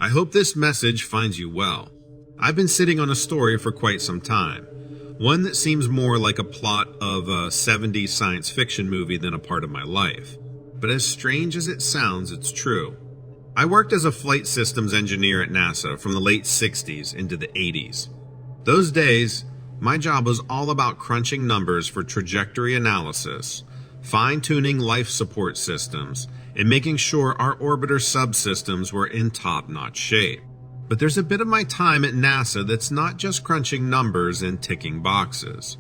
I hope this message finds you well. I've been sitting on a story for quite some time, one that seems more like a plot of a 70s science fiction movie than a part of my life. But as strange as it sounds, it's true. I worked as a flight systems engineer at NASA from the late 60s into the 80s. Those days, my job was all about crunching numbers for trajectory analysis, fine-tuning life support systems, and making sure our orbiter subsystems were in top-notch shape. But there's a bit of my time at NASA that's not just crunching numbers and ticking boxes.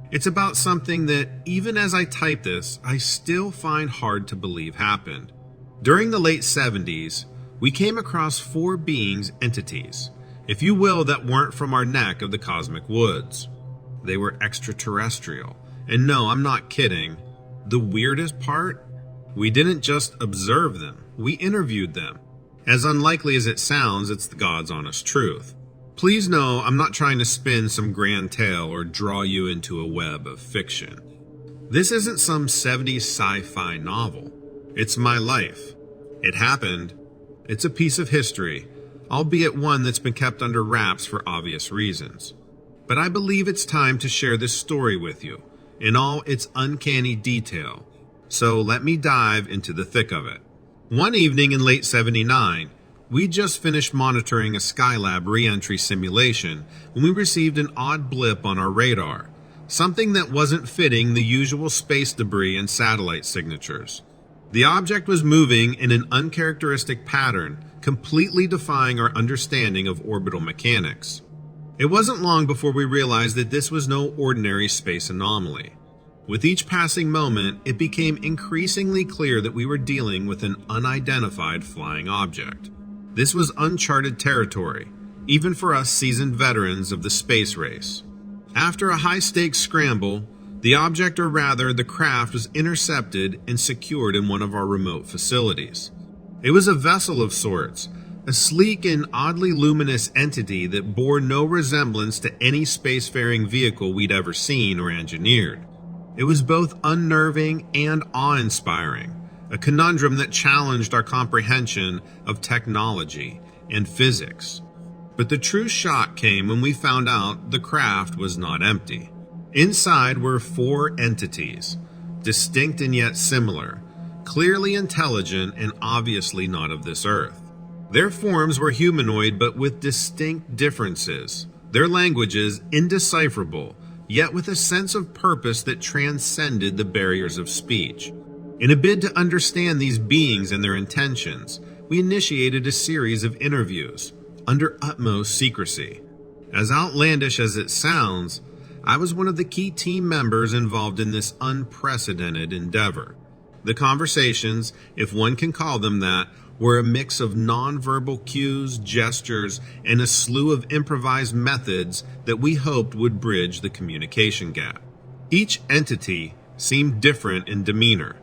It's about something that, even as I type this, I still find hard to believe happened. During the late 70s, we came across 4 beings, entities, if you will, that weren't from our neck of the cosmic woods. They were extraterrestrial. And no, I'm not kidding. The weirdest part? We didn't just observe them, we interviewed them. As unlikely as it sounds, it's the God's honest truth. Please know I'm not trying to spin some grand tale or draw you into a web of fiction. This isn't some 70s sci-fi novel. It's my life. It happened. It's a piece of history, albeit one that's been kept under wraps for obvious reasons. But I believe it's time to share this story with you, in all its uncanny detail. So let me dive into the thick of it. One evening in late '79, we just finished monitoring a Skylab re-entry simulation when we received an odd blip on our radar, something that wasn't fitting the usual space debris and satellite signatures. The object was moving in an uncharacteristic pattern, completely defying our understanding of orbital mechanics. It wasn't long before we realized that this was no ordinary space anomaly. With each passing moment, it became increasingly clear that we were dealing with an unidentified flying object. This was uncharted territory, even for us seasoned veterans of the space race. After a high-stakes scramble, the object, or rather the craft, was intercepted and secured in one of our remote facilities. It was a vessel of sorts, a sleek and oddly luminous entity that bore no resemblance to any spacefaring vehicle we'd ever seen or engineered. It was both unnerving and awe-inspiring, a conundrum that challenged our comprehension of technology and physics. But the true shock came when we found out the craft was not empty. Inside were 4 entities, distinct and yet similar, clearly intelligent and obviously not of this earth. Their forms were humanoid but with distinct differences, their languages indecipherable, yet with a sense of purpose that transcended the barriers of speech. In a bid to understand these beings and their intentions, we initiated a series of interviews, under utmost secrecy. As outlandish as it sounds, I was one of the key team members involved in this unprecedented endeavor. The conversations, if one can call them that, were a mix of nonverbal cues, gestures, and a slew of improvised methods that we hoped would bridge the communication gap. Each entity seemed different in demeanor.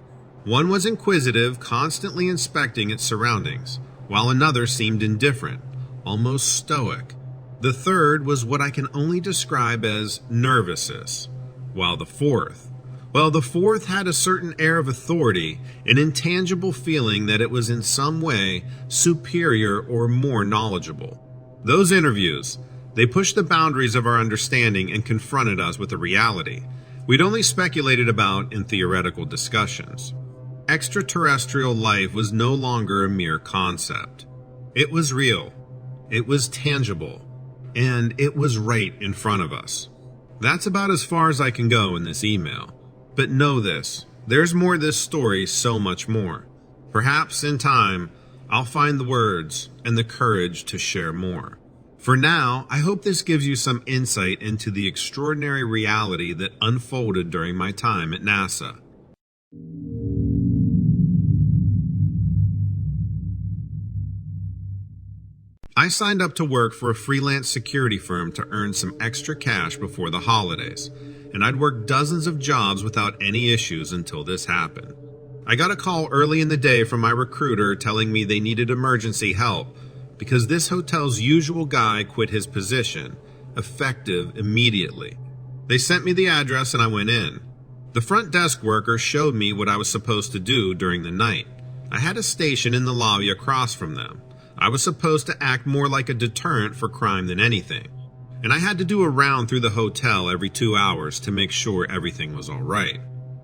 One was inquisitive, constantly inspecting its surroundings, while another seemed indifferent, almost stoic. The third was what I can only describe as nervousness, while the fourth had a certain air of authority, an intangible feeling that it was in some way superior or more knowledgeable. Those interviews, they pushed the boundaries of our understanding and confronted us with a reality we'd only speculated about in theoretical discussions. Extraterrestrial life was no longer a mere concept. It was real, it was tangible, and it was right in front of us. That's about as far as I can go in this email. But know this, there's more to this story, so much more. Perhaps in time, I'll find the words and the courage to share more. For now, I hope this gives you some insight into the extraordinary reality that unfolded during my time at NASA. I signed up to work for a freelance security firm to earn some extra cash before the holidays, and I'd worked dozens of jobs without any issues until this happened. I got a call early in the day from my recruiter telling me they needed emergency help because this hotel's usual guy quit his position, effective immediately. They sent me the address and I went in. The front desk worker showed me what I was supposed to do during the night. I had a station in the lobby across from them, I was supposed to act more like a deterrent for crime than anything, and I had to do a round through the hotel every 2 hours to make sure everything was all right.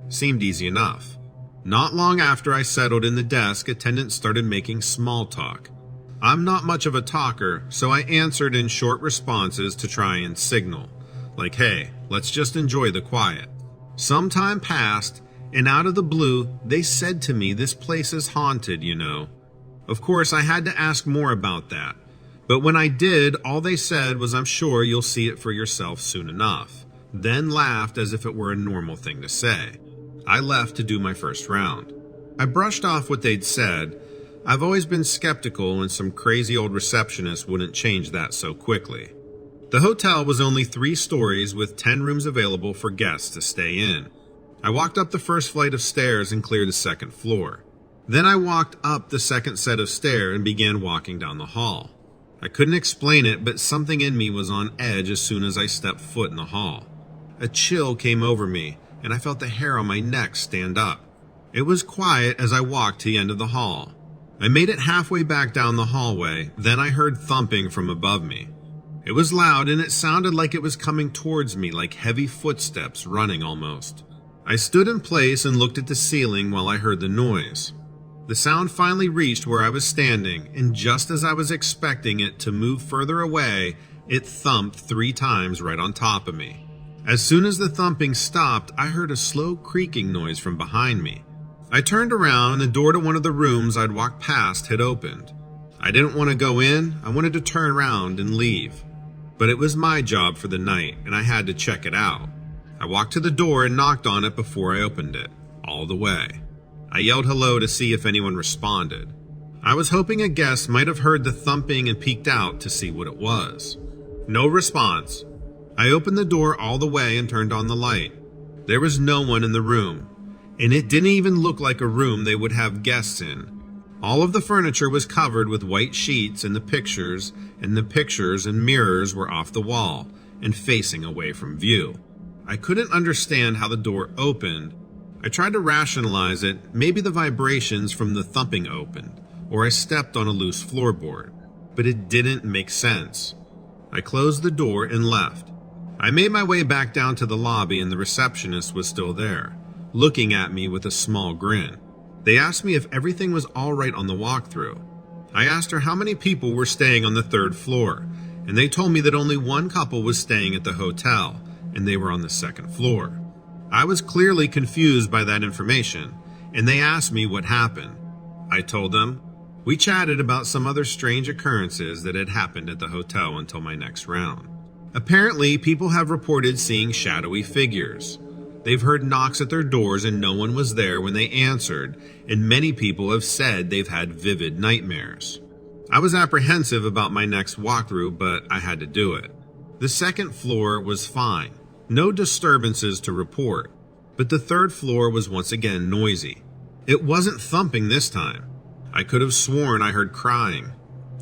Seemed easy enough. Not long after I settled in the desk, attendants started making small talk. I'm not much of a talker, so I answered in short responses to try and signal, like, hey, let's just enjoy the quiet. Some time passed, and out of the blue, they said to me this place is haunted, you know. Of course, I had to ask more about that, but when I did, all they said was, I'm sure you'll see it for yourself soon enough, then laughed as if it were a normal thing to say. I left to do my first round. I brushed off what they'd said. I've always been skeptical, and some crazy old receptionist wouldn't change that so quickly. The hotel was only 3 stories with 10 rooms available for guests to stay in. I walked up the first flight of stairs and cleared the second floor. Then I walked up the second set of stairs and began walking down the hall. I couldn't explain it, but something in me was on edge as soon as I stepped foot in the hall. A chill came over me, and I felt the hair on my neck stand up. It was quiet as I walked to the end of the hall. I made it halfway back down the hallway, then I heard thumping from above me. It was loud, and it sounded like it was coming towards me, like heavy footsteps running almost. I stood in place and looked at the ceiling while I heard the noise. The sound finally reached where I was standing, and just as I was expecting it to move further away, it thumped 3 times right on top of me. As soon as the thumping stopped, I heard a slow creaking noise from behind me. I turned around, and the door to one of the rooms I'd walked past had opened. I didn't want to go in, I wanted to turn around and leave. But it was my job for the night, and I had to check it out. I walked to the door and knocked on it before I opened it, all the way. I yelled hello to see if anyone responded. I was hoping a guest might have heard the thumping and peeked out to see what it was. No response. I opened the door all the way and turned on the light. There was no one in the room, and it didn't even look like a room they would have guests in. All of the furniture was covered with white sheets, and the pictures and mirrors were off the wall and facing away from view. I couldn't understand how the door opened. I tried to rationalize it, maybe the vibrations from the thumping opened, or I stepped on a loose floorboard, but it didn't make sense. I closed the door and left. I made my way back down to the lobby, and the receptionist was still there, looking at me with a small grin. They asked me if everything was all right on the walkthrough. I asked her how many people were staying on the 3rd floor, and they told me that only one couple was staying at the hotel, and they were on the 2nd floor. I was clearly confused by that information, and they asked me what happened. I told them. We chatted about some other strange occurrences that had happened at the hotel until my next round. Apparently, people have reported seeing shadowy figures. They've heard knocks at their doors and no one was there when they answered, and many people have said they've had vivid nightmares. I was apprehensive about my next walkthrough, but I had to do it. The 2nd floor was fine. No disturbances to report, but the 3rd floor was once again noisy. It wasn't thumping this time. I could have sworn I heard crying.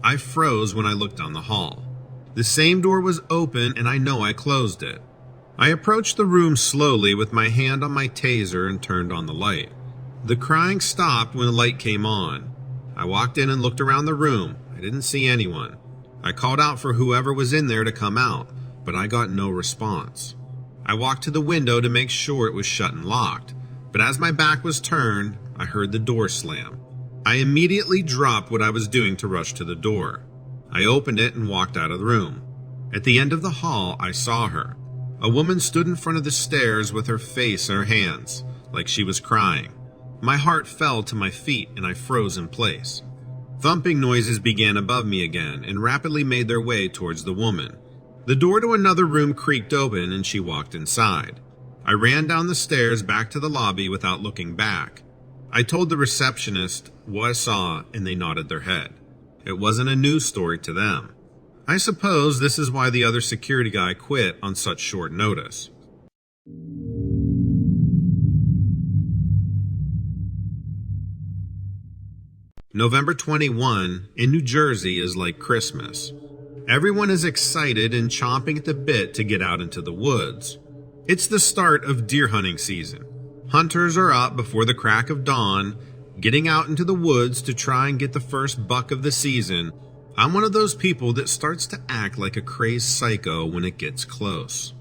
I froze when I looked down the hall. The same door was open, and I know I closed it. I approached the room slowly with my hand on my taser and turned on the light. The crying stopped when the light came on. I walked in and looked around the room. I didn't see anyone. I called out for whoever was in there to come out, but I got no response. I walked to the window to make sure it was shut and locked, but as my back was turned, I heard the door slam. I immediately dropped what I was doing to rush to the door. I opened it and walked out of the room. At the end of the hall, I saw her. A woman stood in front of the stairs with her face in her hands, like she was crying. My heart fell to my feet and I froze in place. Thumping noises began above me again and rapidly made their way towards the woman. The door to another room creaked open and she walked inside. I ran down the stairs back to the lobby without looking back. I told the receptionist what I saw and they nodded their head. It wasn't a news story to them. I suppose this is why the other security guy quit on such short notice. November 21 in New Jersey is like Christmas. Everyone is excited and chomping at the bit to get out into the woods. It's the start of deer hunting season. Hunters are up before the crack of dawn, Getting out into the woods to try and get the first buck of the season, I'm one of those people that starts to act like a crazed psycho when it gets close.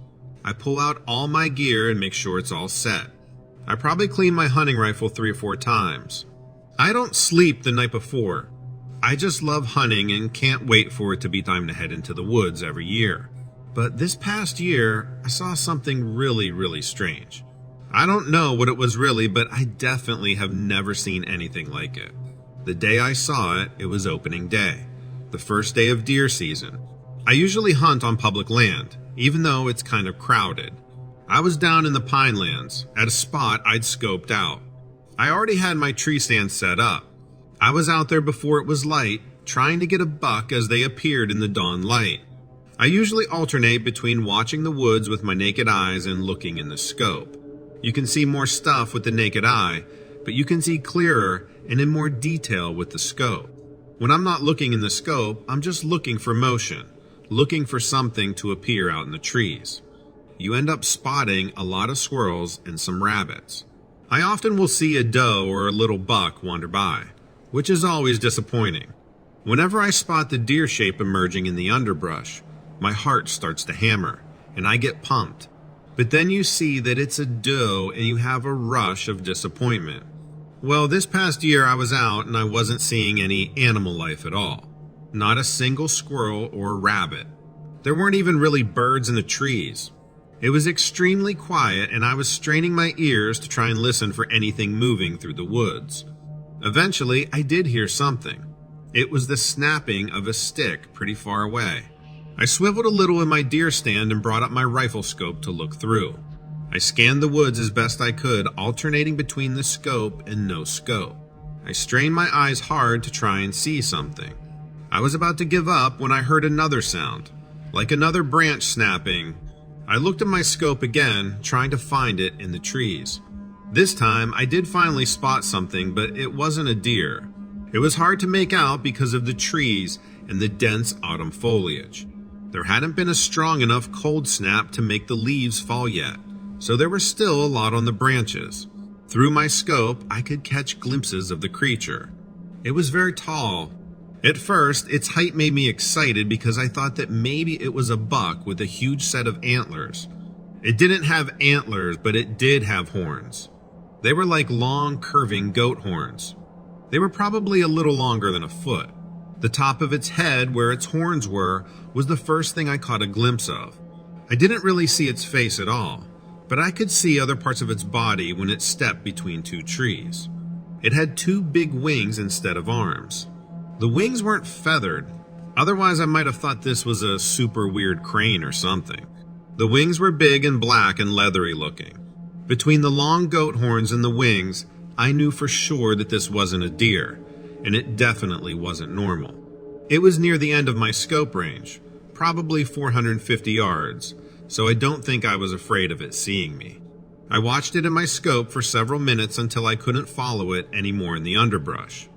I pull out all my gear and make sure it's all set. I probably clean my hunting rifle 3 or 4 times. I don't sleep the night before. I just love hunting and can't wait for it to be time to head into the woods every year. But this past year, I saw something really strange. I don't know what it was really, but I definitely have never seen anything like it. The day I saw it, it was opening day, the first day of deer season. I usually hunt on public land, even though it's kind of crowded. I was down in the Pinelands, at a spot I'd scoped out. I already had my tree stand set up. I was out there before it was light, trying to get a buck as they appeared in the dawn light. I usually alternate between watching the woods with my naked eyes and looking in the scope. You can see more stuff with the naked eye, but you can see clearer and in more detail with the scope. When I'm not looking in the scope, I'm just looking for motion, looking for something to appear out in the trees. You end up spotting a lot of squirrels and some rabbits. I often will see a doe or a little buck wander by, which is always disappointing. Whenever I spot the deer shape emerging in the underbrush, my heart starts to hammer, and I get pumped. But then you see that it's a doe and you have a rush of disappointment. Well, this past year I was out and I wasn't seeing any animal life at all. Not a single squirrel or rabbit. There weren't even really birds in the trees. It was extremely quiet and I was straining my ears to try and listen for anything moving through the woods. Eventually, I did hear something. It was the snapping of a stick pretty far away. I swiveled a little in my deer stand and brought up my rifle scope to look through. I scanned the woods as best I could, alternating between the scope and no scope. I strained my eyes hard to try and see something. I was about to give up when I heard another sound, like another branch snapping. I looked at my scope again, trying to find it in the trees. This time, I did finally spot something, but it wasn't a deer. It was hard to make out because of the trees and the dense autumn foliage. There hadn't been a strong enough cold snap to make the leaves fall yet, so there was still a lot on the branches. Through my scope, I could catch glimpses of the creature. It was very tall. At first, its height made me excited because I thought that maybe it was a buck with a huge set of antlers. It didn't have antlers, but it did have horns. They were like long, curving goat horns. They were probably a little longer than a foot. The top of its head, where its horns were, was the first thing I caught a glimpse of. I didn't really see its face at all, but I could see other parts of its body when it stepped between 2 trees. It had 2 big wings instead of arms. The wings weren't feathered, otherwise I might have thought this was a super weird crane or something. The wings were big and black and leathery looking. Between the long goat horns and the wings, I knew for sure that this wasn't a deer, and it definitely wasn't normal. It was near the end of my scope range, probably 450 yards, so I don't think I was afraid of it seeing me. I watched it in my scope for several minutes until I couldn't follow it anymore in the underbrush.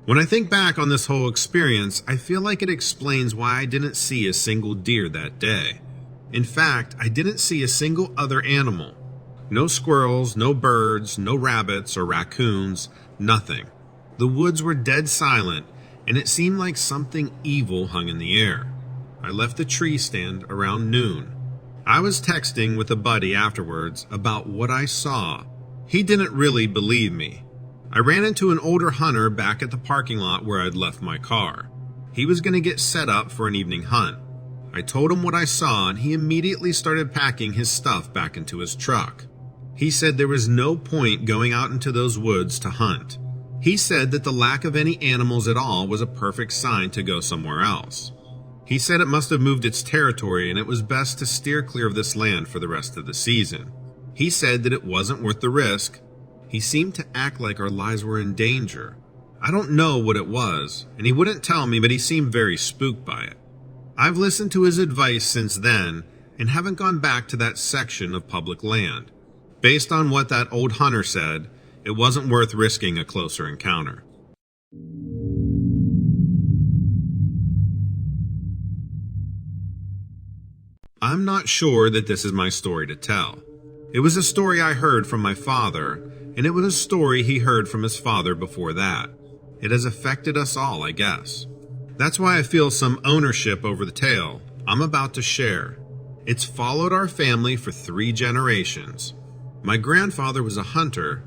When I think back on this whole experience, I feel like it explains why I didn't see a single deer that day. In fact, I didn't see a single other animal. No squirrels, no birds, no rabbits or raccoons, nothing. The woods were dead silent, and it seemed like something evil hung in the air. I left the tree stand around noon. I was texting with a buddy afterwards about what I saw. He didn't really believe me. I ran into an older hunter back at the parking lot where I'd left my car. He was going to get set up for an evening hunt. I told him what I saw, and he immediately started packing his stuff back into his truck. He said there was no point going out into those woods to hunt. He said that the lack of any animals at all was a perfect sign to go somewhere else. He said it must have moved its territory and it was best to steer clear of this land for the rest of the season. He said that it wasn't worth the risk. He seemed to act like our lives were in danger. I don't know what it was, and he wouldn't tell me, but he seemed very spooked by it. I've listened to his advice since then and haven't gone back to that section of public land. Based on what that old hunter said, it wasn't worth risking a closer encounter. I'm not sure that this is my story to tell. It was a story I heard from my father, and it was a story he heard from his father before that. It has affected us all, I guess. That's why I feel some ownership over the tale I'm about to share. It's followed our family for 3 generations. My grandfather was a hunter.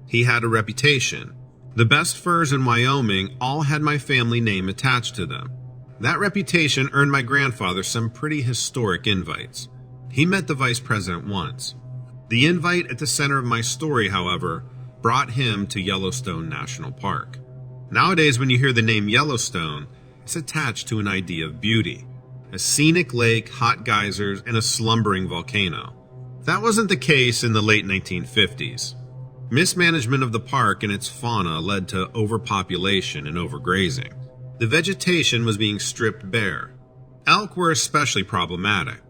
He had a reputation. The best furs in Wyoming all had my family name attached to them. That reputation earned my grandfather some pretty historic invites. He met the vice president once. The invite at the center of my story, however, brought him to Yellowstone National Park. Nowadays, when you hear the name Yellowstone, it's attached to an idea of beauty. A scenic lake, hot geysers, and a slumbering volcano. That wasn't the case in the late 1950s. Mismanagement of the park and its fauna led to overpopulation and overgrazing. The vegetation was being stripped bare. Elk were especially problematic.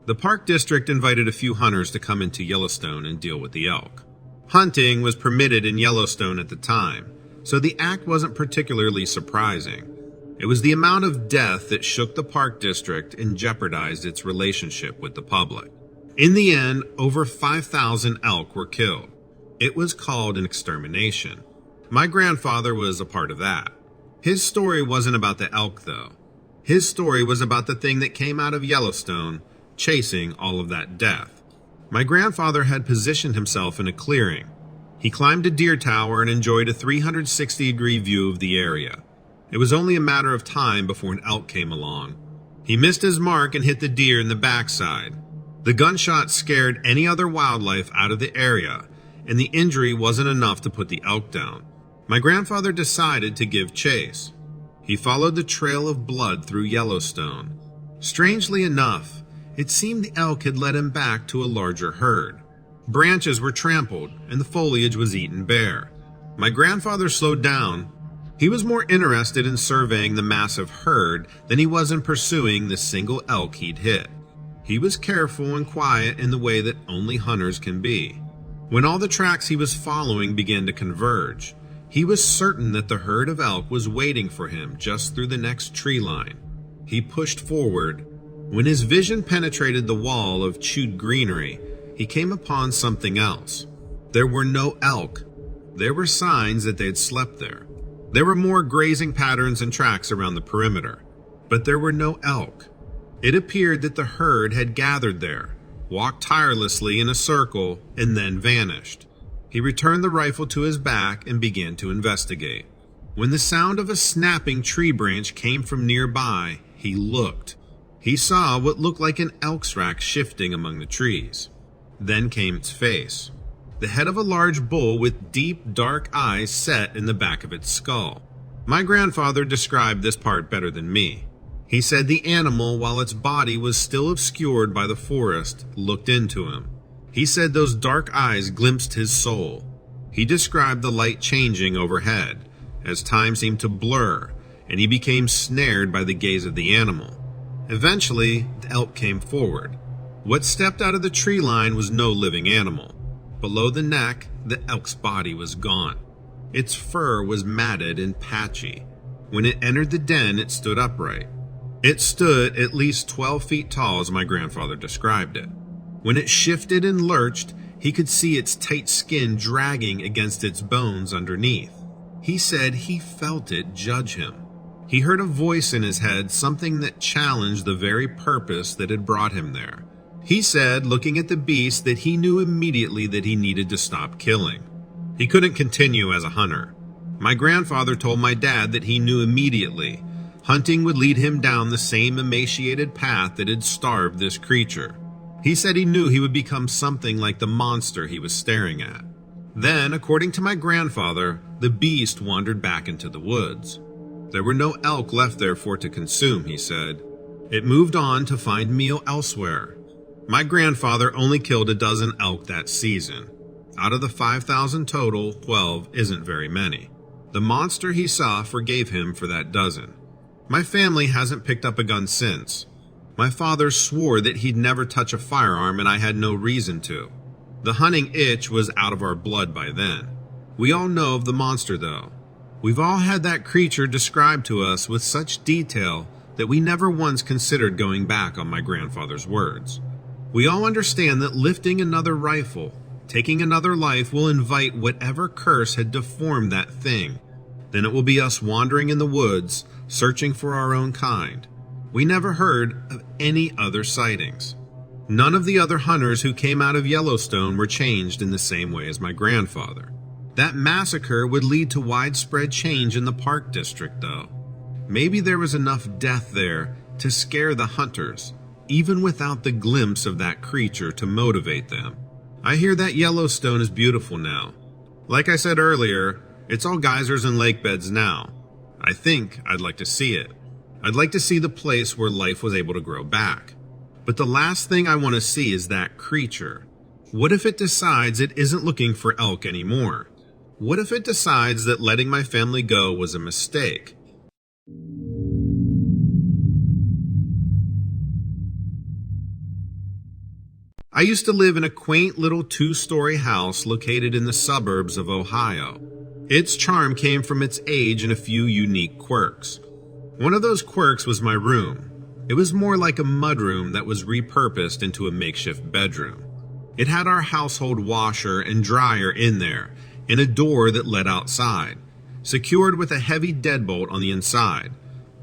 The park district invited a few hunters to come into Yellowstone and deal with the elk. Hunting was permitted in Yellowstone at the time, so the act wasn't particularly surprising. It was the amount of death that shook the park district and jeopardized its relationship with the public. In the end, over 5,000 elk were killed. It was called an extermination. My grandfather was a part of that. His story wasn't about the elk, though. His story was about the thing that came out of Yellowstone, chasing all of that death. My grandfather had positioned himself in a clearing. He climbed a deer tower and enjoyed a 360-degree view of the area. It was only a matter of time before an elk came along. He missed his mark and hit the deer in the backside. The gunshot scared any other wildlife out of the area, and the injury wasn't enough to put the elk down. My grandfather decided to give chase. He followed the trail of blood through Yellowstone. Strangely enough, it seemed the elk had led him back to a larger herd. Branches were trampled, and the foliage was eaten bare. My grandfather slowed down. He was more interested in surveying the massive herd than he was in pursuing the single elk he'd hit. He was careful and quiet in the way that only hunters can be. When all the tracks he was following began to converge, he was certain that the herd of elk was waiting for him just through the next tree line. He pushed forward. When his vision penetrated the wall of chewed greenery, he came upon something else. There were no elk. There were signs that they had slept there. There were more grazing patterns and tracks around the perimeter, but there were no elk. It appeared that the herd had gathered there, walked tirelessly in a circle, and then vanished. He returned the rifle to his back and began to investigate. When the sound of a snapping tree branch came from nearby, he looked. He saw what looked like an elk's rack shifting among the trees. Then came its face. The head of a large bull with deep, dark eyes set in the back of its skull. My grandfather described this part better than me. He said the animal, while its body was still obscured by the forest, looked into him. He said those dark eyes glimpsed his soul. He described the light changing overhead, as time seemed to blur, and he became snared by the gaze of the animal. Eventually, the elk came forward. What stepped out of the tree line was no living animal. Below the neck, the elk's body was gone. Its fur was matted and patchy. When it entered the den, it stood upright. It stood at least 12 feet tall, as my grandfather described it. When it shifted and lurched, he could see its tight skin dragging against its bones underneath. He said he felt it judge him. He heard a voice in his head, something that challenged the very purpose that had brought him there. He said, looking at the beast, that he knew immediately that he needed to stop killing. He couldn't continue as a hunter. My grandfather told my dad that he knew immediately. Hunting would lead him down the same emaciated path that had starved this creature. He said he knew he would become something like the monster he was staring at. Then, according to my grandfather, the beast wandered back into the woods. There were no elk left there for it to consume, he said. It moved on to find meal elsewhere. My grandfather only killed a dozen elk that season. Out of the 5,000 total, 12 isn't very many. The monster he saw forgave him for that dozen. My family hasn't picked up a gun since. My father swore that he'd never touch a firearm, and I had no reason to. The hunting itch was out of our blood by then. We all know of the monster, though. We've all had that creature described to us with such detail that we never once considered going back on my grandfather's words. We all understand that lifting another rifle, Taking another life will invite whatever curse had deformed that thing. Then it will be us wandering in the woods, searching for our own kind. We never heard of any other sightings. None of the other hunters who came out of Yellowstone were changed in the same way as my grandfather. That massacre would lead to widespread change in the park district, though. Maybe there was enough death there to scare the hunters, even without the glimpse of that creature to motivate them. I hear that Yellowstone is beautiful now. Like I said earlier, it's all geysers and lake beds now. I think I'd like to see it. I'd like to see the place where life was able to grow back. But the last thing I want to see is that creature. What if it decides it isn't looking for elk anymore? What if it decides that letting my family go was a mistake? I used to live in a quaint little 2-story house located in the suburbs of Ohio. Its charm came from its age and a few unique quirks. One of those quirks was my room. It was more like a mudroom that was repurposed into a makeshift bedroom. It had our household washer and dryer in there, and a door that led outside, secured with a heavy deadbolt on the inside.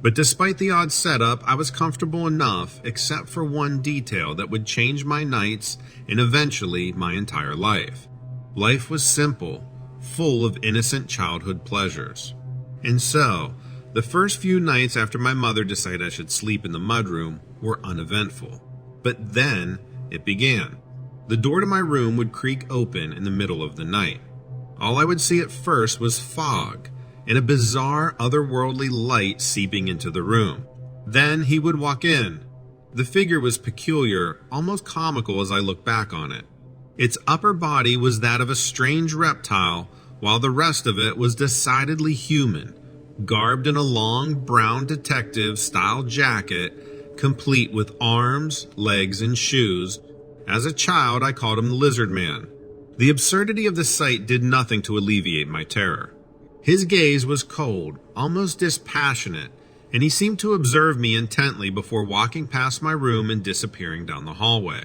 But despite the odd setup, I was comfortable enough, except for one detail that would change my nights and eventually my entire life. Life was simple, full of innocent childhood pleasures. And so, the first few nights after my mother decided I should sleep in the mudroom were uneventful. But then, it began. The door to my room would creak open in the middle of the night. All I would see at first was fog, and a bizarre, otherworldly light seeping into the room. Then he would walk in. The figure was peculiar, almost comical as I look back on it. Its upper body was that of a strange reptile, while the rest of it was decidedly human, garbed in a long brown detective-style jacket, complete with arms, legs, and shoes. As a child, I called him the Lizard Man. The absurdity of the sight did nothing to alleviate my terror. His gaze was cold, almost dispassionate, and he seemed to observe me intently before walking past my room and disappearing down the hallway.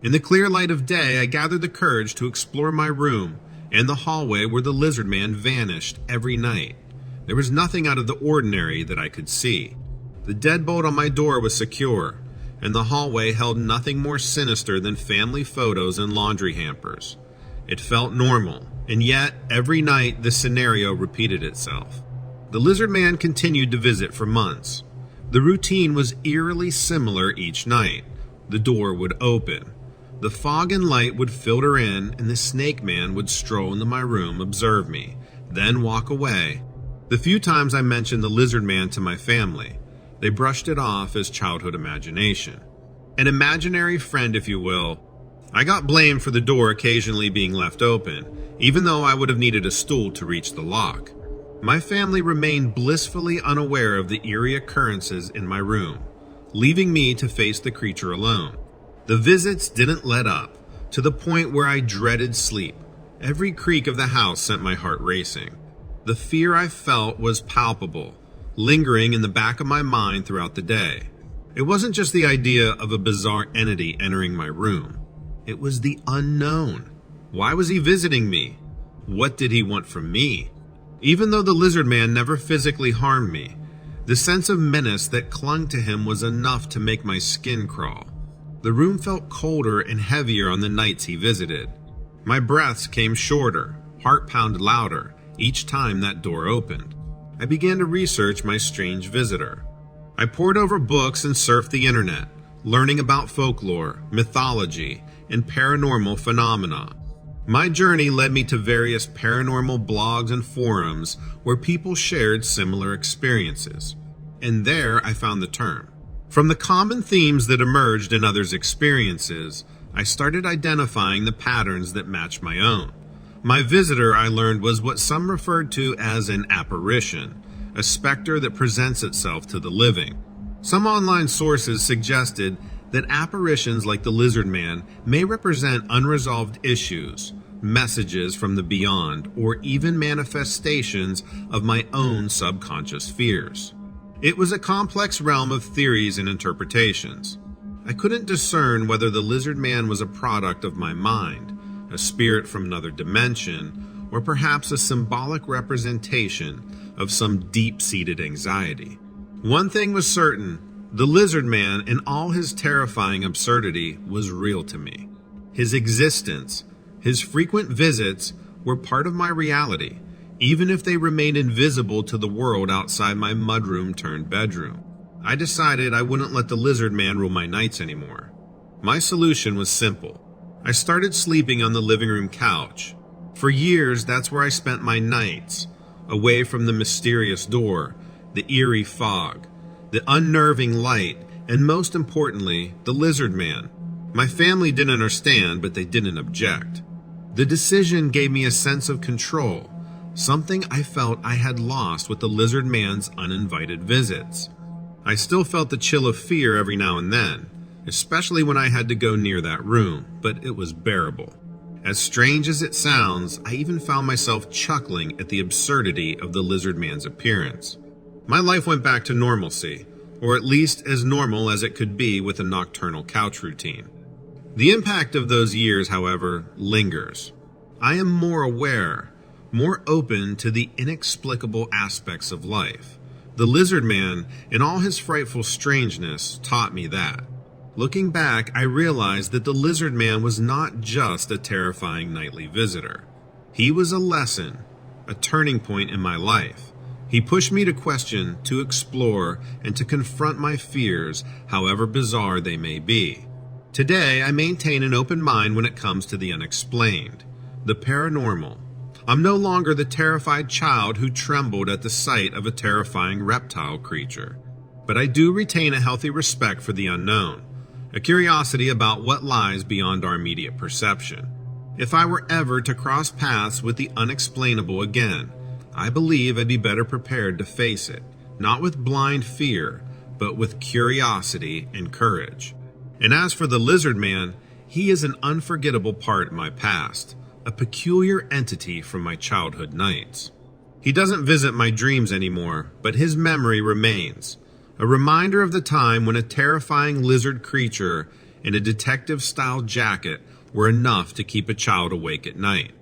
In the clear light of day, I gathered the courage to explore my room and the hallway where the Lizard Man vanished every night. There was nothing out of the ordinary that I could see. The deadbolt on my door was secure, and the hallway held nothing more sinister than family photos and laundry hampers. It felt normal, and yet every night the scenario repeated itself. The Lizard Man continued to visit for months. The routine was eerily similar each night. The door would open. The fog and light would filter in, and the Snake Man would stroll into my room, observe me, then walk away. The few times I mentioned the Lizard Man to my family, they brushed it off as childhood imagination. An imaginary friend, if you will. I got blamed for the door occasionally being left open, even though I would have needed a stool to reach the lock. My family remained blissfully unaware of the eerie occurrences in my room, leaving me to face the creature alone. The visits didn't let up, to the point where I dreaded sleep. Every creak of the house sent my heart racing. The fear I felt was palpable, lingering in the back of my mind throughout the day. It wasn't just the idea of a bizarre entity entering my room. It was the unknown. Why was he visiting me? What did he want from me? Even though the Lizard Man never physically harmed me, the sense of menace that clung to him was enough to make my skin crawl. The room felt colder and heavier on the nights he visited. My breaths came shorter, heart pounded louder each time that door opened. I began to research my strange visitor. I pored over books and surfed the internet, learning about folklore, mythology, and paranormal phenomena. My journey led me to various paranormal blogs and forums where people shared similar experiences. And there I found the term. From the common themes that emerged in others' experiences, I started identifying the patterns that matched my own. My visitor, I learned, was what some referred to as an apparition, a specter that presents itself to the living. Some online sources suggested that apparitions like the Lizard Man may represent unresolved issues, messages from the beyond, or even manifestations of my own subconscious fears. It was a complex realm of theories and interpretations. I couldn't discern whether the Lizard Man was a product of my mind, a spirit from another dimension, or perhaps a symbolic representation of some deep-seated anxiety. One thing was certain: the lizard man, in all his terrifying absurdity, was real to me. His existence, his frequent visits, were part of my reality, even if they remained invisible to the world outside my mudroom turned bedroom. I decided I wouldn't let the lizard man rule my nights anymore. My solution was simple. I started sleeping on the living room couch. For years, that's where I spent my nights, away from the mysterious door, the eerie fog, the unnerving light, and most importantly, the lizard man. My family didn't understand, but they didn't object. The decision gave me a sense of control, something I felt I had lost with the lizard man's uninvited visits. I still felt the chill of fear every now and then, especially when I had to go near that room, but it was bearable. As strange as it sounds, I even found myself chuckling at the absurdity of the lizard man's appearance. My life went back to normalcy, or at least as normal as it could be with a nocturnal couch routine. The impact of those years, however, lingers. I am more aware, more open to the inexplicable aspects of life. The lizard man, in all his frightful strangeness, taught me that. Looking back, I realized that the lizard man was not just a terrifying nightly visitor. He was a lesson, a turning point in my life. He pushed me to question, to explore, and to confront my fears, however bizarre they may be. Today, I maintain an open mind when it comes to the unexplained, the paranormal. I'm no longer the terrified child who trembled at the sight of a terrifying reptile creature, but I do retain a healthy respect for the unknown, a curiosity about what lies beyond our immediate perception. If I were ever to cross paths with the unexplainable again, I believe I'd be better prepared to face it, not with blind fear, but with curiosity and courage. And as for the lizard man, he is an unforgettable part of my past, a peculiar entity from my childhood nights. He doesn't visit my dreams anymore, but his memory remains, a reminder of the time when a terrifying lizard creature in a detective-style jacket were enough to keep a child awake at night.